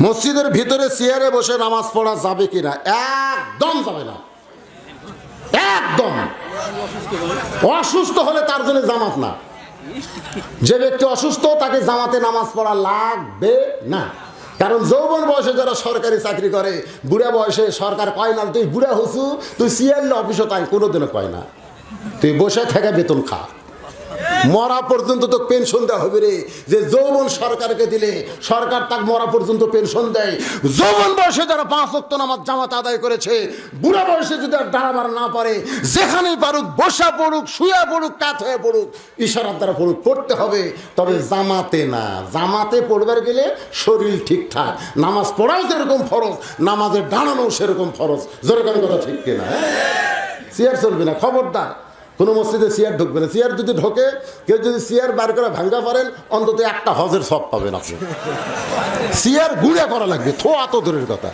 মসজিদের ভিতরে চেয়ারে বসে নামাজ পড়া যাবে কিনা? একদম যাবে না, একদম। অসুস্থ হলে তার জন্য জামাত না। যে ব্যক্তি অসুস্থ তাকে জামাতে নামাজ পড়া লাগবে না। কারণ যৌবন বয়সে যারা সরকারি চাকরি করে, বুড়া বয়সে সরকার কয় না তুই বুড়া হসু, তুই সিএল অফিসে, তাই কোনোদিনও কয় না। তুই বসে থেকে বেতন খা, মরা পর্যন্ত তো পেনশন দেওয়া হবে রে। যে যৌবন সরকারকে দিলে সরকার তাকে মরা পর্যন্ত পেনশন দেয়। যৌবন বয়সে যারা 5 ওয়াক্ত নামাজ জামাত আদায় করেছে, বুড়া বয়সে যদি আর দাঁড়াবার না পারে, যেখানেই পারুক, বসা পড়ুক, শুয়া পড়ুক, কাত হয়ে পড়ুক, ইশারার দ্বারা পড়ুক, পড়তে হবে। তবে জামাতে না। জামাতে পড়বার গেলে শরীর ঠিকঠাক। নামাজ পড়াও যেরকম ফরজ, নামাজের দাঁড়ানো সেরকম ফরজ। যেরকম কথা ঠিক কিনা? চেয়ার চলবে না, খবরদার। কোনো মসজিদে চেয়ার ঢুকবে না। চেয়ার যদি ঢোকে, কেউ যদি চেয়ার বার করে ভাঙ্গা পারেন, অন্তত একটা হজের সব পাবেন আপনি। চেয়ার গুঁড়া করা লাগবে, থোয়া তো দূরের কথা।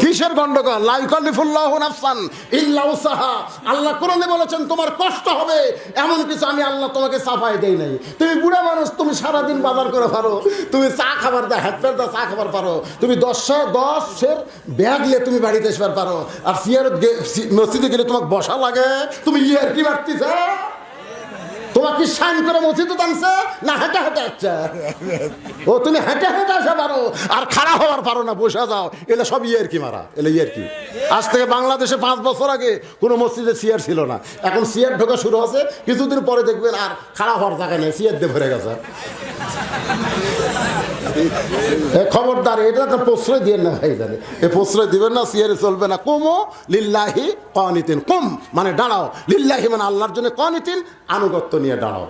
কিসের গন্ডগোল? লা ইউকাল্লিফুল্লাহু নাফসান ইল্লা উসআহা। আল্লাহ কোরআনে বলেছেন তোমার কষ্ট হবে, এমন কিছু আমি আল্লাহ তোমাকে চাপাই দেই নাই। তুমি বুড়া মানুষ, তুমি সারাদিন বাজার করে পারো, তুমি চা খাবার দা হাত পের দা চা খাবার পারো, তুমি 10 ব্যাগ নিয়ে তুমি বাড়িতে আসবার পারো। আর চেয়ার মসজিদে গেলে তোমাকে বসা লাগে, তুমি ইয়ার কি মারতেছে? তোমাকে সাইন করে মসজিদে টানছে না হেঁটে হেঁটে আসছে? ও তুমি হেঁটে হেঁটে আসা পারো, আর খাড়া হওয়ার পারো না, বসে যাও। এলে সব ইয়ের কি মারা, এলে ইয়ের কি। আজ থেকে বাংলাদেশে 5 বছর আগে কোনো মসজিদে চেয়ার ছিল না। এখন চেয়ার ঢোকা শুরু হচ্ছে, কিছুদিন পরে দেখবেন আর খাড়া হওয়ার জায়গা নেই, চেয়ার দিয়ে ভরে গেছে। খবরদার, এটা একটা প্রশ্রয় দিয়ে না ভাই, জানে এ প্রশ্রয় দিবেন না। চেয়ারে চলবে না। কুমু লিল্লাহি কানিতিন। কুম মানে দাঁড়াও, লিল্লাহি মানে আল্লাহর জন্য, কানিতিন আনুগত্য নিয়ে দাঁড়াও।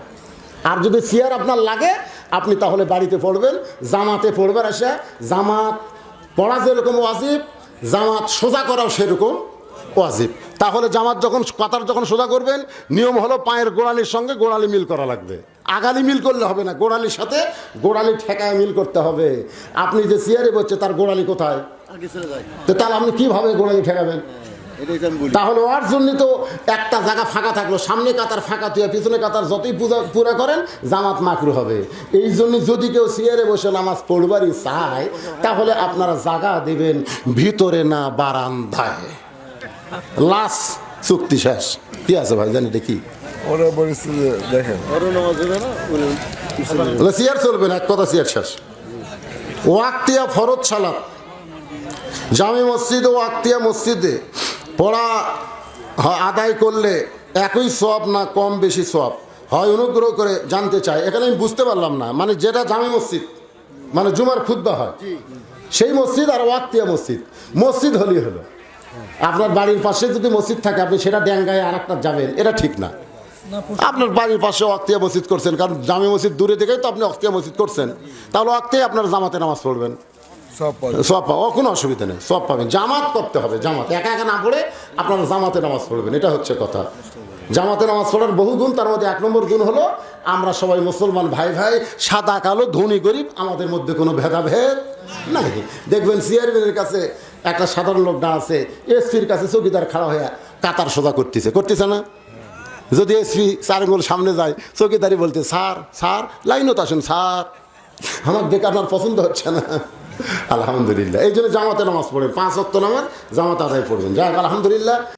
আর যদি চেয়ার আপনার লাগে, আপনি তাহলে বাড়িতে পড়বেন, জামাতে পড়বেন। এসে জামাত পড়া যেরকম ওয়াজিব, জামাত সোজা করাও সেরকম ওয়াজিব। তাহলে জামাত যখন কাতার যখন সোজা করবেন, নিয়ম হলো পায়ের গোড়ালির সঙ্গে গোড়ালি মিল করা লাগবে। আগালি মিল করলে হবে না, গোড়ালির সাথে গোড়ালি ঠেকায় মিল করতে হবে। আপনি যে চেয়ারে বসছে তার গোড়ালি কোথায়? তো তাহলে আপনি কিভাবে গোড়ালি ঠেকাবেন? তাহলে ওর জন্য তো একটা জায়গা ফাঁকা থাকলো, সামনে কাতার ফাঁকা তুই পিছনে কাতার যতই পুরা করেন জামাত মাকরু হবে। এই জন্য যদি কেউ চেয়ারে বসে নামাজ পড়বারই চায়, তাহলে আপনারা জায়গা দেবেন ভিতরে না বারান্দায়। লাস্ট চুক্তি শেষ। কি আছে ভাই জানি দেখি, চেয়ার চলবে না, এক কথা চেয়ার শেষ। ওয়াক্তিয়া ফরজ সালাত জামে মসজিদ ও ওয়াক্তিয়া মসজিদে পড়া আদায় করলে একই সওয়াব না কম বেশি সওয়াব হয়? অনুগ্রহ করে জানতে চাই। এখানে আমি বুঝতে পারলাম না, মানে যেটা জামে মসজিদ মানে জুমার খুতবা হয় সেই মসজিদ, আর ওয়াক্তিয়া মসজিদ, মসজিদ হলেই হলো। আপনার বাড়ির পাশে যদি মসজিদ থাকে, আপনি সেটা ড্যাঙ্গায় আর একটা যাবেন, এটা ঠিক না। আপনার বাড়ির পাশে ওয়াক্তিয়া মসজিদ করছেন, কারণ জামে মসজিদ দূরে থেকেই তো আপনি ওয়াক্তিয়া মসজিদ করছেন, তাহলে ওয়াক্তিয়ায় আপনার জামাতে নামাজ পড়বেন, সব পাবো, কোনো অসুবিধা নেই, সব পাবেন। জামাত করতে হবে, জামাত একা একা না পড়ে আপনারা জামাতে নামাজ পড়বেন, এটা হচ্ছে কথা। জামাতে নামাজ পড়ার বহু গুণ, তার মধ্যে 1 নম্বর গুণ হলো আমরা সবাই মুসলমান ভাই ভাই, সাদা কালো ধনী গরিব আমাদের মধ্যে কোনো ভেদাভেদ নাই। দেখবেন চেয়ারম্যানের কাছে একটা সাধারণ লোক না আছে, এসপির কাছে চৌকিদার খাড়া হয়ে কাতার সোজা করতেছে না? যদি এসপি 4 আঙ্গুল সামনে যায়, চৌকিদারি বলতে স্যার স্যার লাইনত আসেন স্যার, আমার দেখে আপনার পছন্দ হচ্ছে না। আলহামদুলিল্লাহ, এই জন্য জামাতে নামাজ পড়েন, 5 ওয়াক্ত নামাজ জামাত আদায় পড়বেন। যাক আলহামদুলিল্লাহ।